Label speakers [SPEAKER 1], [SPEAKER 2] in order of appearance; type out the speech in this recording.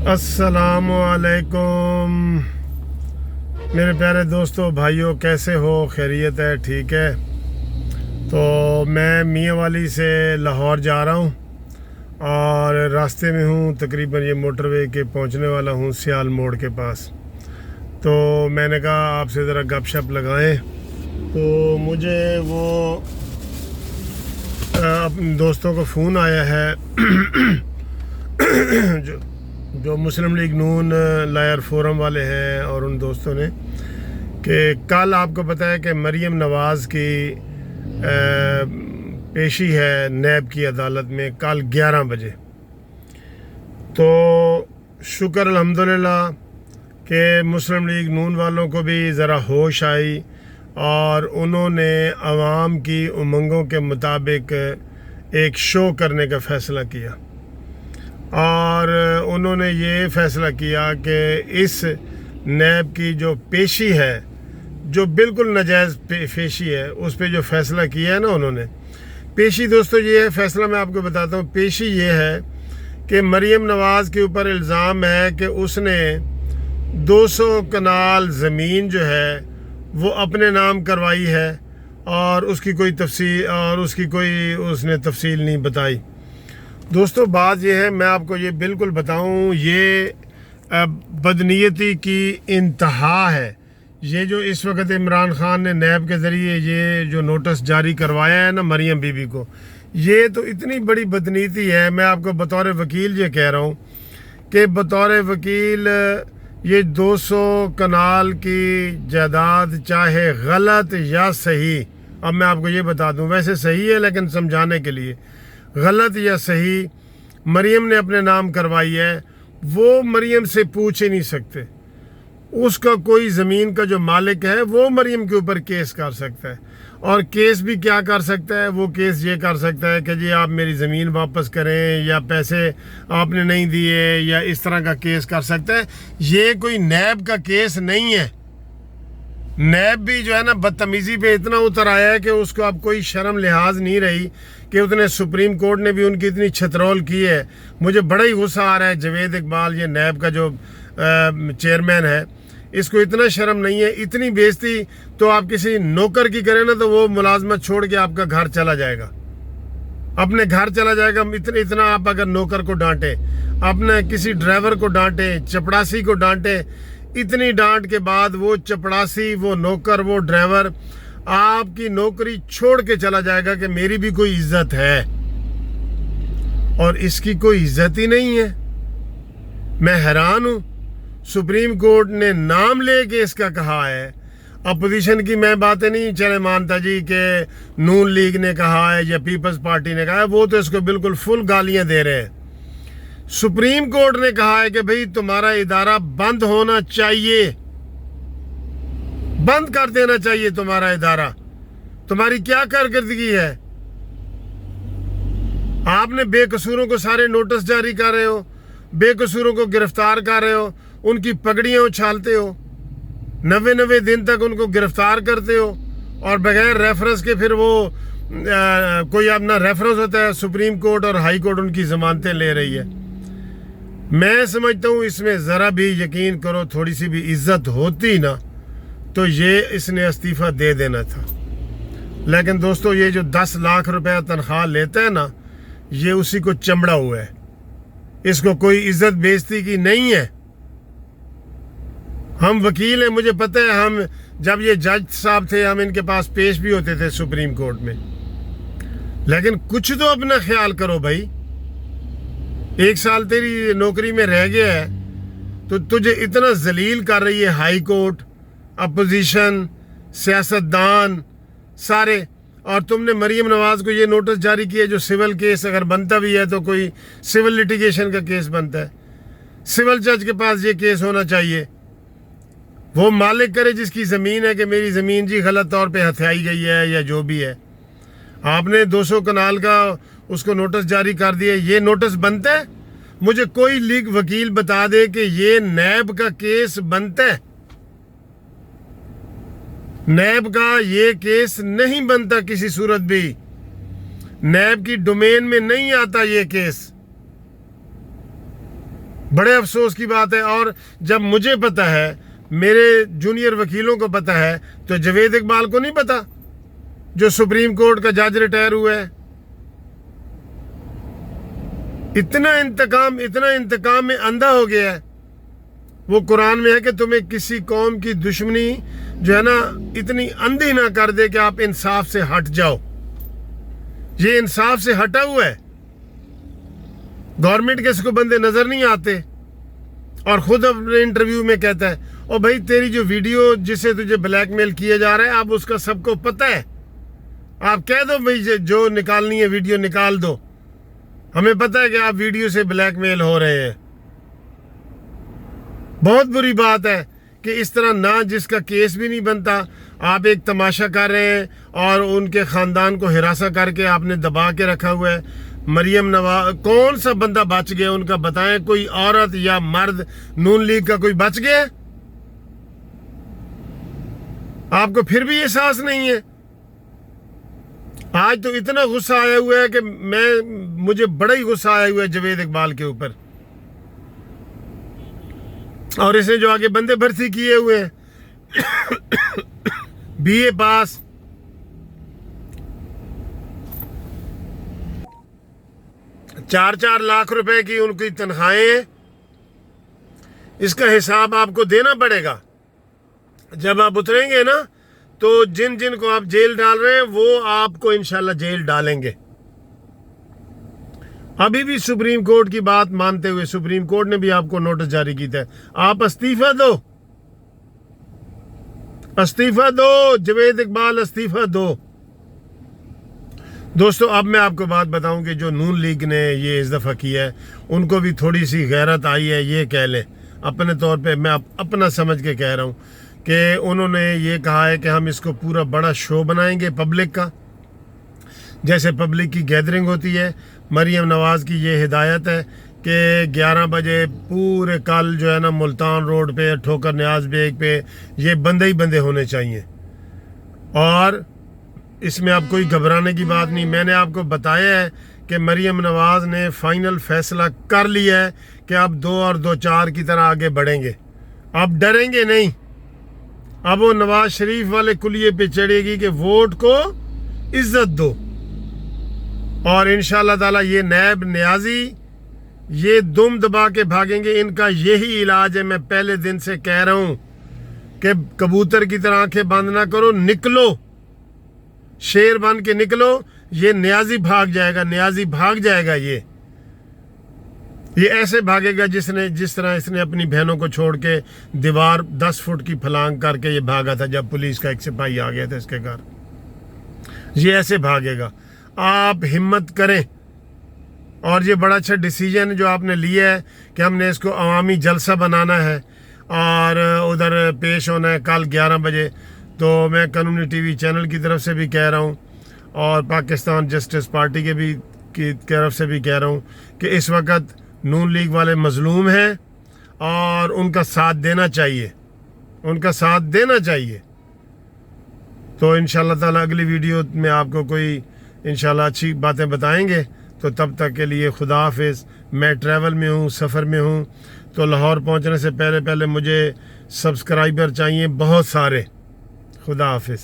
[SPEAKER 1] अस्सलाम वालेकुम मेरे प्यारे दोस्तों भाइयों, कैसे हो? खैरियत है? ठीक है। तो मैं मियाँ वाली से लाहौर जा रहा हूँ और रास्ते में हूँ, तकरीबन ये मोटरवे के पहुँचने वाला हूँ सियाल मोड़ के पास। तो मैंने कहा आपसे ज़रा गपशप लगाएं। तो मुझे वो अपने दोस्तों को फ़ोन आया है जो मुस्लिम लीग नून लायर फोरम वाले हैं, और उन दोस्तों ने कि कल आपको पता है कि मरीम नवाज़ की पेशी है नैब की अदालत में कल 11 बजे। तो शुक्र अल्हम्दुलिल्लाह कि मुस्लिम लीग नून वालों को भी ज़रा होश आई और उन्होंने आवाम की उमंगों के मुताबिक एक शो करने का फ़ैसला किया, और उन्होंने ये फ़ैसला किया कि इस नैब की जो पेशी है, जो बिल्कुल नाजायज़ पेशी है, उस पे जो फ़ैसला किया है ना उन्होंने। पेशी दोस्तों ये है, फ़ैसला मैं आपको बताता हूँ। पेशी ये है कि मरीम नवाज़ के ऊपर इल्ज़ाम है कि उसने 200 कनाल ज़मीन जो है वो अपने नाम करवाई है, और उसकी कोई उसने तफसील नहीं बताई। दोस्तों बात यह है, मैं आपको ये बिल्कुल बताऊं, ये बदनीयती की इंतहा है। ये जो इस वक्त इमरान खान ने नैब के ज़रिए ये जो नोटिस जारी करवाया है ना मरीम बीबी को, ये तो इतनी बड़ी बदनीयती है। मैं आपको बतौर वकील ये कह रहा हूँ कि बतौर वकील ये 200 कनाल की जायदाद चाहे गलत या सही, अब मैं आपको ये बता दूं, वैसे सही है लेकिन समझाने के लिए, गलत या सही मरीम ने अपने नाम करवाई है। वो मरीम से पूछ ही नहीं सकते। उसका कोई ज़मीन का जो मालिक है वो मरीम के ऊपर केस कर सकता है, और केस भी क्या कर सकता है, वो केस ये कर सकता है कि जी आप मेरी ज़मीन वापस करें, या पैसे आपने नहीं दिए, या इस तरह का केस कर सकता है। ये कोई नैब का केस नहीं है। नैब भी जो है ना बदतमीज़ी पे इतना उतर आया है कि उसको अब कोई शर्म लिहाज नहीं रही कि उसने सुप्रीम कोर्ट ने भी उनकी इतनी छतरौल की है। मुझे बड़ा ही गुस्सा आ रहा है जवेद इकबाल, ये नैब का जो चेयरमैन है, इसको इतना शर्म नहीं है। इतनी बेइज्जती तो आप किसी नौकर की करें ना तो वो मुलाजमत छोड़ के आपका घर चला जाएगा, अपने घर चला जाएगा। इतना आप अगर नौकर को डांटे, अपने किसी ड्राइवर को डांटे, चपड़ासी को डांटे, इतनी डांट के बाद वो चपड़ासी, वो नौकर, वो ड्राइवर आपकी नौकरी छोड़ के चला जाएगा कि मेरी भी कोई इज्जत है, और इसकी कोई इज्जत ही नहीं है। मैं हैरान हूं। सुप्रीम कोर्ट ने नाम लेके इसका कहा है। अपोजिशन की मैं बातें नहीं चले मानता जी कि नून लीग ने कहा है या पीपल्स पार्टी ने कहा है, वो तो इसको बिल्कुल फुल गालियां दे रहे हैं। सुप्रीम कोर्ट ने कहा है कि भाई तुम्हारा इदारा बंद होना चाहिए, बंद कर देना चाहिए तुम्हारा इदारा। तुम्हारी क्या कारकर्दगी है? आपने बेकसूरों को सारे नोटिस जारी कर रहे हो, बेकसूरों को गिरफ्तार कर रहे हो, उनकी पगड़ियां उछालते हो, 90 दिन तक उनको गिरफ्तार करते हो, और बगैर रेफरेंस के फिर वो कोई अपना रेफरेंस होता है, सुप्रीम कोर्ट और हाई कोर्ट उनकी जमानतें ले रही है। मैं समझता हूँ इसमें ज़रा भी यकीन करो, थोड़ी सी भी इज्जत होती ना तो ये इसने इस्तीफ़ा दे देना था। लेकिन दोस्तों ये जो 10 लाख रुपया तनख्वाह लेता है ना, ये उसी को चमड़ा हुआ है। इसको कोई इज्जत बेइज्जती की नहीं है। हम वकील हैं, मुझे पता है, हम जब ये जज साहब थे हम इनके पास पेश भी होते थे सुप्रीम कोर्ट में। लेकिन कुछ तो अपना ख्याल करो भाई। 1 साल तेरी नौकरी में रह गया है तो तुझे इतना जलील कर रही है हाई कोर्ट, अपोजिशन, सियासतदान सारे, और तुमने मरीम नवाज़ को ये नोटिस जारी किया जो सिविल केस अगर बनता भी है तो कोई सिविल लिटिगेशन का केस बनता है। सिविल जज के पास ये केस होना चाहिए। वो मालिक करे जिसकी ज़मीन है कि मेरी ज़मीन जी गलत तौर पे हथियाई गई है या जो भी है। आपने 200 कनाल का उसको नोटिस जारी कर दिया, ये नोटिस बनता है? मुझे कोई लीग वकील बता दे कि ये नैब का केस बनता है। नैब का ये केस नहीं बनता किसी सूरत भी। नैब की डोमेन में नहीं आता ये केस। بڑے افسوس کی بات ہے. اور جب مجھے پتہ ہے, میرے جونیئر وکیلوں کو پتہ ہے, تو جاوید اقبال کو نہیں پتہ جو سپریم کورٹ کا جج ریٹائر ہوا ہے. اتنا انتقام میں اندھا ہو گیا ہے. وہ قرآن میں ہے کہ تمہیں کسی قوم کی دشمنی جو ہے نا اتنی اندھی نہ کر دے کہ آپ انصاف سے ہٹ جاؤ. یہ انصاف سے ہٹا ہوا ہے. گورنمنٹ کے اس کو بندے نظر نہیں آتے, اور خود اپنے انٹرویو میں کہتا ہے, او بھائی تیری جو ویڈیو جسے تجھے بلیک میل کیا جا رہا ہے, آپ اس کا سب کو پتہ ہے, آپ کہہ دو بھائی جو نکالنی ہے ویڈیو نکال دو, ہمیں پتہ ہے کہ آپ ویڈیو سے بلیک میل ہو رہے ہیں. بہت بری بات ہے کہ اس طرح نہ جس کا کیس بھی نہیں بنتا, آپ ایک تماشا کر رہے ہیں اور ان کے خاندان کو ہراساں کر کے آپ نے دبا کے رکھا ہوا ہے. مریم نواز, کون سا بندہ بچ گیا ان کا بتائیں؟ کوئی عورت یا مرد نون لیگ کا کوئی بچ گیا؟ آپ کو پھر بھی احساس نہیں ہے؟ آج تو اتنا غصہ آیا ہوا ہے کہ مجھے بڑا ہی غصہ آیا ہوا ہے جاوید اقبال کے اوپر. اور اس نے جو آگے بندے بھرتی کیے ہوئے ہیں, BA پاس, چار لاکھ روپے کی ان کی تنخواہیں ہیں. اس کا حساب آپ کو دینا پڑے گا. جب آپ اتریں گے نا, تو جن کو آپ جیل ڈال رہے ہیں وہ آپ کو انشاءاللہ جیل ڈالیں گے. ابھی بھی سپریم کورٹ کی بات مانتے ہوئے سپریم کورٹ نے بھی آپ کو نوٹس جاری کیا ہے, آپ استعفیٰ دو جاوید اقبال, استعفیٰ دو. دوستو, اب میں آپ کو بات بتاؤں کہ جو نون لیگ نے یہ اس دفعہ کیا ہے, ان کو بھی تھوڑی سی غیرت آئی ہے, یہ کہہ لیں. اپنے طور پہ میں اپنا سمجھ کے کہہ رہا ہوں کہ انہوں نے یہ کہا ہے کہ ہم اس کو پورا بڑا شو بنائیں گے پبلک کا, جیسے پبلک کی گیدرنگ ہوتی ہے. مریم نواز کی یہ ہدایت ہے کہ 11 بجے پورے کل جو ہے نا ملتان روڈ پہ, ٹھوکر نیاز بیگ پہ یہ بندے ہی بندے ہونے چاہیے. اور اس میں آپ کوئی گھبرانے کی بات نہیں. میں نے آپ کو بتایا ہے کہ مریم نواز نے فائنل فیصلہ کر لیا ہے کہ اب 2 اور 2 4 کی طرح آگے بڑھیں گے. اب ڈریں گے نہیں. اب وہ نواز شریف والے کلیے پہ چڑھے گی کہ ووٹ کو عزت دو. اور انشاءاللہ تعالی یہ نیب نیازی یہ دم دبا کے بھاگیں گے. ان کا یہی علاج ہے. میں پہلے دن سے کہہ رہا ہوں کہ کبوتر کی طرح آنکھیں بند نہ کرو, نکلو, شیر بن کے نکلو. یہ نیازی بھاگ جائے گا. یہ ایسے بھاگے گا جس طرح اس نے اپنی بہنوں کو چھوڑ کے دیوار 10 فٹ کی پھلانگ کر کے یہ بھاگا تھا جب پولیس کا ایک سپاہی آ گیا تھا اس کے گھر. یہ ایسے بھاگے گا. آپ ہمت کریں. اور یہ بڑا اچھا ڈیسیجن جو آپ نے لیا ہے کہ ہم نے اس کو عوامی جلسہ بنانا ہے اور ادھر پیش ہونا ہے کل 11 بجے. تو میں قانونی ٹی وی چینل کی طرف سے بھی کہہ رہا ہوں اور پاکستان جسٹس پارٹی کی طرف سے بھی کہہ رہا ہوں کہ اس وقت نون لیگ والے مظلوم ہیں اور ان کا ساتھ دینا چاہیے. تو انشاءاللہ تعالی اگلی ویڈیو میں آپ کو کوئی انشاءاللہ اچھی باتیں بتائیں گے. تو تب تک کے لیے خدا حافظ. میں ٹریول میں ہوں, سفر میں ہوں, تو لاہور پہنچنے سے پہلے مجھے سبسکرائبر چاہیے بہت سارے. خدا حافظ.